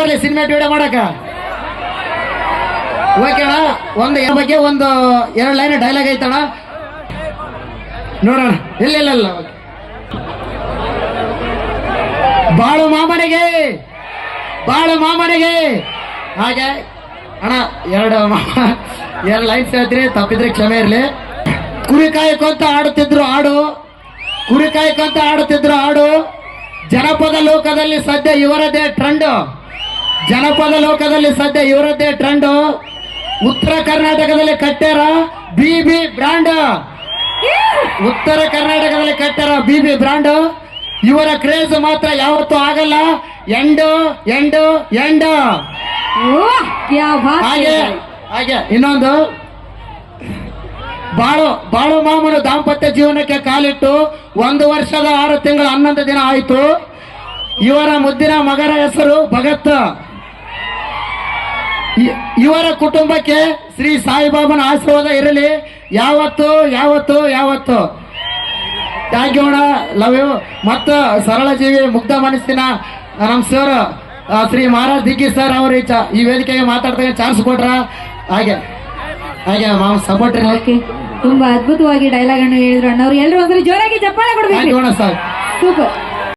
ಬರ್ಲಿ ಸಿನಿಮೇಟ್ ವಿಡಿಯೋ ಮಾಡಕ ಓಕೆಣ ಒಂದು ಬಗ್ಗೆ ಒಂದು 2 ಲೈನ್ ಡೈಲಾಗ್ ಐತಣ ನೋಡೋಣ ಇಲ್ಲ ಬಾಳು ಮಾಮನಿಗೆ ಹಾಗೆ ಅಣ್ಣ 2 ಲೈನ್ಸ್ ಹೇಳ್ತೀರಿ ತಪ್ಪಿದ್ರೆ ಕ್ಷಮೆ ಇರ್ಲಿ. ಕುರಿ ಕಾಯ್ಕೊಂತ ಆಡುತ್ತಿದ್ರು ಹಾಡು ಜನಪದ ಲೋಕದಲ್ಲಿ ಸದ್ಯ ಇವರದೇ ಟ್ರೆಂಡ್ ಉತ್ತರ ಕರ್ನಾಟಕದಲ್ಲಿ ಕಟ್ಟ್ಯಾರ ಬಿಬಿ ಬ್ರಾಂಡ್ ಇವರ ಕ್ರೇಜ್ ಮಾತ್ರ ಯಾವತ್ತೂ ಆಗಲ್ಲ ಎಂಡು ಹಾಗೆ ಇನ್ನೊಂದು ಬಾಳು ಮಾಮನು ದಾಂಪತ್ಯ ಜೀವನಕ್ಕೆ ಕಾಲಿಟ್ಟು 1 ವರ್ಷದ 6 ತಿಂಗಳ 11 ದಿನ ಆಯಿತು. ಇವರ ಮುದ್ದಿನ ಮಗನ ಹೆಸರು ಭಗತ್. ಇವರ ಕುಟುಂಬಕ್ಕೆ ಶ್ರೀ ಸಾಯಿಬಾಬನ ಆಶೀರ್ವಾದ ಇರಲಿ ಯಾವತ್ತು ಥ್ಯಾಂಕ್ ಯು ಅಣ್ಣ, ಲವ್ ಯು. ಮತ್ತು ಸರಳ ಜೀವಿ ಮುಗ್ಧ ಮನಸ್ಸಿನ ನಮ್ಮ ಸರ್ ಶ್ರೀ ಮಹಾರಾಜ್ ದಿಗ್ಗಿ ಸರ್ ಅವರು ಈ ವೇದಿಕೆಗೆ ಮಾತಾಡ್ತಾರೆ ಚಾನ್ಸ್ ಕೊಟ್ರ ಹಾಗೆ ಮಾಮ್ ಸಪೋರ್ಟ್. ತುಂಬಾ ಅದ್ಭುತವಾಗಿ ಡೈಲಾಗ್ ಅನ್ನು ಹೇಳಿದ್ರು ಅಣ್ಣ ಅವ್ರು. ಎಲ್ಲರೂ ಒಂದ್ಸರಿ ಜೋರಾಗಿ ಚಪ್ಪಾಳೆ ಕೊಡ್ಬೇಕು. Sir super.